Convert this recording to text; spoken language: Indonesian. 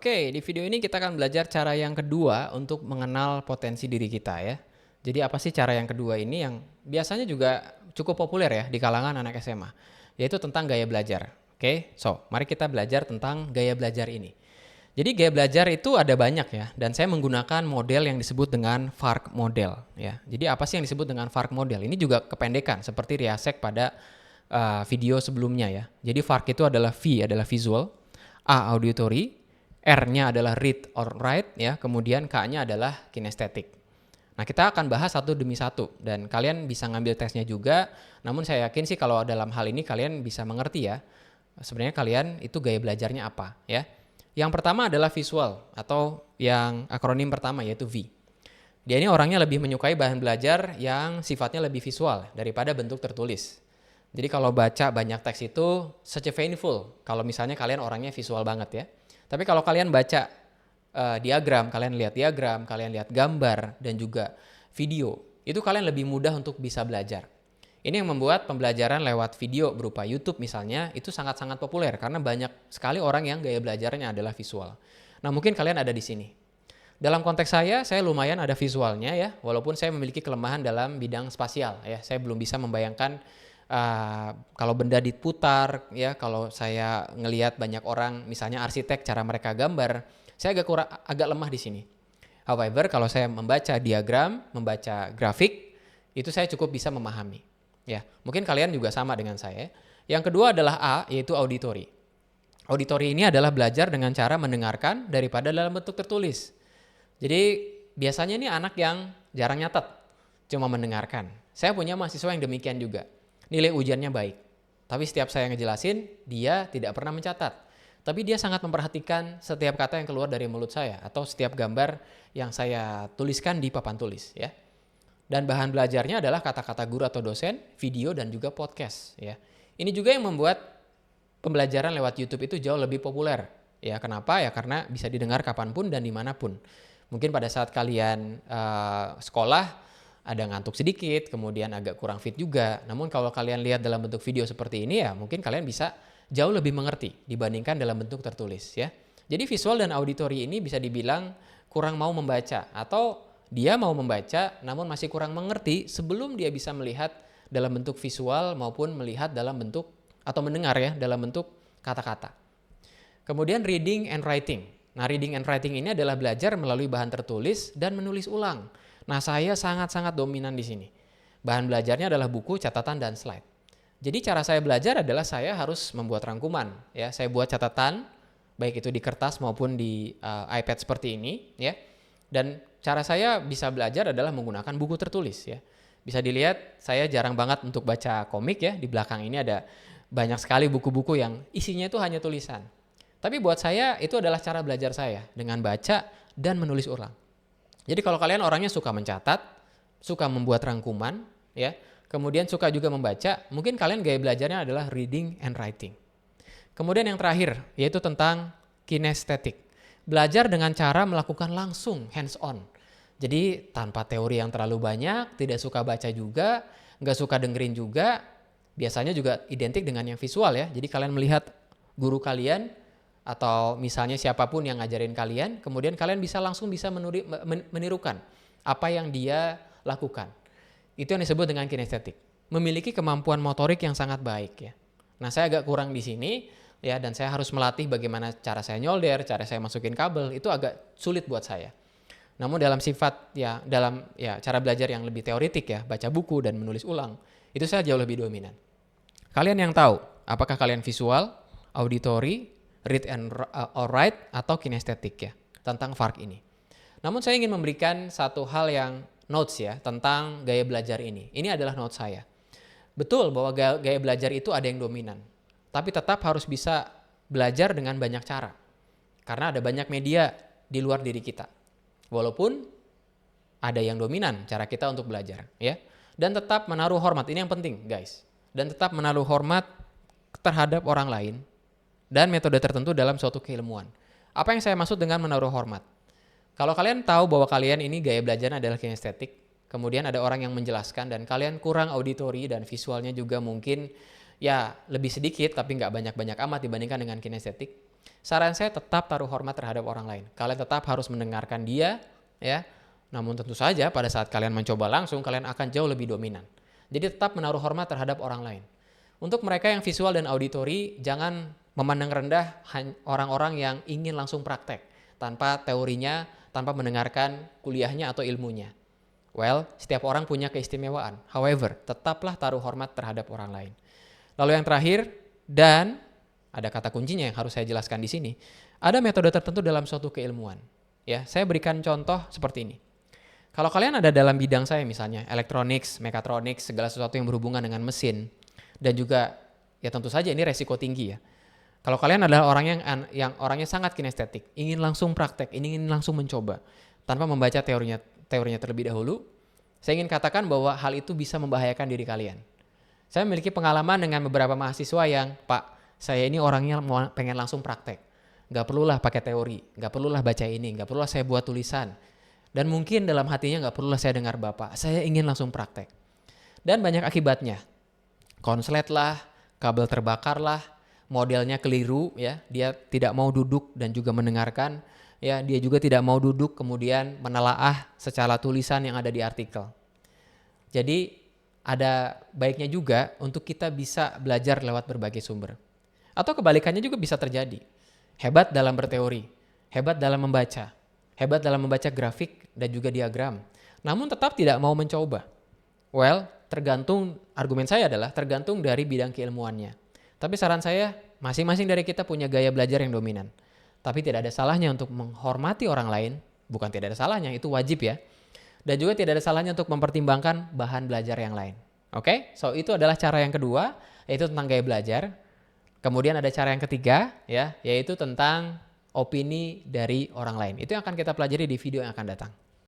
Oke, di video ini kita akan belajar cara yang kedua untuk mengenal potensi diri kita ya. Jadi apa sih cara yang kedua ini yang biasanya juga cukup populer ya di kalangan anak SMA, yaitu tentang gaya belajar. Oke, mari kita belajar tentang gaya belajar ini. Jadi gaya belajar itu ada banyak ya, dan saya menggunakan model yang disebut dengan VARK model ya. Jadi apa sih yang disebut dengan VARK model? Ini juga kependekan seperti Riasek pada video sebelumnya ya. Jadi VARK itu adalah V adalah visual, A auditory, R-nya adalah read or write ya, kemudian K-nya adalah kinesthetic. Nah, kita akan bahas satu demi satu dan kalian bisa ngambil tesnya juga. Namun saya yakin sih kalau dalam hal ini kalian bisa mengerti ya. Sebenarnya kalian itu gaya belajarnya apa ya. Yang pertama adalah visual atau yang akronim pertama yaitu V. Dia ini orangnya lebih menyukai bahan belajar yang sifatnya lebih visual daripada bentuk tertulis. Jadi kalau baca banyak teks itu such a painful kalau misalnya kalian orangnya visual banget ya. Tapi kalau kalian baca diagram, kalian lihat gambar dan juga video, itu kalian lebih mudah untuk bisa belajar. Ini yang membuat pembelajaran lewat video berupa YouTube misalnya itu sangat-sangat populer karena banyak sekali orang yang gaya belajarnya adalah visual. Nah, mungkin kalian ada di sini. Dalam konteks saya lumayan ada visualnya ya, walaupun saya memiliki kelemahan dalam bidang spasial ya. Saya belum bisa membayangkan kalau benda diputar ya, kalau saya ngelihat banyak orang misalnya arsitek cara mereka gambar, saya agak lemah di sini. However, kalau saya membaca diagram, membaca grafik, itu saya cukup bisa memahami. Ya, mungkin kalian juga sama dengan saya. Yang kedua adalah A, yaitu auditory. Auditory ini adalah belajar dengan cara mendengarkan daripada dalam bentuk tertulis. Jadi biasanya ini anak yang jarang nyatet, cuma mendengarkan. Saya punya mahasiswa yang demikian juga. Nilai ujiannya baik. Tapi setiap saya ngejelasin, dia tidak pernah mencatat. Tapi dia sangat memperhatikan setiap kata yang keluar dari mulut saya atau setiap gambar yang saya tuliskan di papan tulis ya. Dan bahan belajarnya adalah kata-kata guru atau dosen, video dan juga podcast ya. Ini juga yang membuat pembelajaran lewat YouTube itu jauh lebih populer. Ya, kenapa? Ya karena bisa didengar kapanpun dan dimanapun. Mungkin pada saat kalian sekolah ada ngantuk sedikit, kemudian agak kurang fit juga. Namun kalau kalian lihat dalam bentuk video seperti ini ya mungkin kalian bisa jauh lebih mengerti dibandingkan dalam bentuk tertulis ya. Jadi visual dan auditory ini bisa dibilang kurang mau membaca atau dia mau membaca namun masih kurang mengerti sebelum dia bisa melihat dalam bentuk visual maupun melihat dalam bentuk atau mendengar ya dalam bentuk kata-kata. Kemudian reading and writing. Nah, reading and writing ini adalah belajar melalui bahan tertulis dan menulis ulang. Nah, saya sangat-sangat dominan di sini. Bahan belajarnya adalah buku, catatan, dan slide. Jadi cara saya belajar adalah saya harus membuat rangkuman. Ya, saya buat catatan, baik itu di kertas maupun di iPad seperti ini. Ya. Dan cara saya bisa belajar adalah menggunakan buku tertulis. Ya. Bisa dilihat, saya jarang banget untuk baca komik ya. Di belakang ini ada banyak sekali buku-buku yang isinya itu hanya tulisan. Tapi buat saya itu adalah cara belajar saya dengan baca dan menulis ulang. Jadi kalau kalian orangnya suka mencatat, suka membuat rangkuman, ya, kemudian suka juga membaca, mungkin kalian gaya belajarnya adalah reading and writing. Kemudian yang terakhir, yaitu tentang kinesthetic. Belajar dengan cara melakukan langsung, hands on. Jadi tanpa teori yang terlalu banyak, tidak suka baca juga, nggak suka dengerin juga, biasanya juga identik dengan yang visual ya. Jadi kalian melihat guru kalian, atau misalnya siapapun yang ngajarin kalian, kemudian kalian bisa langsung menirukan apa yang dia lakukan. Itu yang disebut dengan kinesthetic. Memiliki kemampuan motorik yang sangat baik ya. Nah, saya agak kurang di sini ya, dan saya harus melatih bagaimana cara saya nyolder, cara saya masukin kabel, itu agak sulit buat saya. Namun dalam sifat ya, dalam ya cara belajar yang lebih teoretik ya, baca buku dan menulis ulang, itu saya jauh lebih dominan. Kalian yang tahu, apakah kalian visual, auditory, read and write atau kinesthetic ya tentang VARK ini. Namun saya ingin memberikan satu hal yang notes ya tentang gaya belajar ini. Ini adalah notes saya. Betul bahwa gaya belajar itu ada yang dominan, tapi tetap harus bisa belajar dengan banyak cara. Karena ada banyak media di luar diri kita. Walaupun ada yang dominan cara kita untuk belajar ya. Dan tetap menaruh hormat, ini yang penting guys. Dan tetap menaruh hormat terhadap orang lain dan metode tertentu dalam suatu keilmuan. Apa yang saya maksud dengan menaruh hormat? Kalau kalian tahu bahwa kalian ini gaya belajarnya adalah kinesthetic, kemudian ada orang yang menjelaskan dan kalian kurang auditory dan visualnya juga mungkin ya lebih sedikit tapi nggak banyak-banyak amat dibandingkan dengan kinesthetic, Saran saya tetap taruh hormat terhadap orang lain. Kalian tetap harus mendengarkan dia, ya. Namun tentu saja pada saat kalian mencoba langsung, kalian akan jauh lebih dominan. Jadi tetap menaruh hormat terhadap orang lain. Untuk mereka yang visual dan auditori, jangan memandang rendah orang-orang yang ingin langsung praktek tanpa teorinya, tanpa mendengarkan kuliahnya atau ilmunya. Well, setiap orang punya keistimewaan. However, tetaplah taruh hormat terhadap orang lain. Lalu yang terakhir, dan ada kata kuncinya yang harus saya jelaskan di sini. Ada metode tertentu dalam suatu keilmuan. Ya, saya berikan contoh seperti ini. Kalau kalian ada dalam bidang saya misalnya, electronics, mechatronics, segala sesuatu yang berhubungan dengan mesin, dan juga ya tentu saja ini resiko tinggi ya. Kalau kalian adalah orang yang orangnya sangat kinestetik, ingin langsung praktek, ingin langsung mencoba, tanpa membaca teorinya terlebih dahulu, saya ingin katakan bahwa hal itu bisa membahayakan diri kalian. Saya memiliki pengalaman dengan beberapa mahasiswa yang, Pak, saya ini orangnya pengen langsung praktek. Gak perlulah pakai teori, gak perlulah baca ini, gak perlulah saya buat tulisan. Dan mungkin dalam hatinya gak perlulah saya dengar Bapak, saya ingin langsung praktek. Dan banyak akibatnya. Konslet lah, kabel terbakar lah, modelnya keliru, ya, dia tidak mau duduk dan juga mendengarkan, ya, dia juga tidak mau duduk kemudian menelaah secara tulisan yang ada di artikel. Jadi ada baiknya juga untuk kita bisa belajar lewat berbagai sumber. Atau kebalikannya juga bisa terjadi. Hebat dalam berteori, hebat dalam membaca grafik dan juga diagram, namun tetap tidak mau mencoba. Well, argumen saya adalah tergantung dari bidang keilmuannya. Tapi saran saya, masing-masing dari kita punya gaya belajar yang dominan. Tapi tidak ada salahnya untuk menghormati orang lain, bukan tidak ada salahnya, itu wajib ya. Dan juga tidak ada salahnya untuk mempertimbangkan bahan belajar yang lain. Oke? So itu adalah cara yang kedua, yaitu tentang gaya belajar. Kemudian ada cara yang ketiga, ya, yaitu tentang opini dari orang lain. Itu yang akan kita pelajari di video yang akan datang.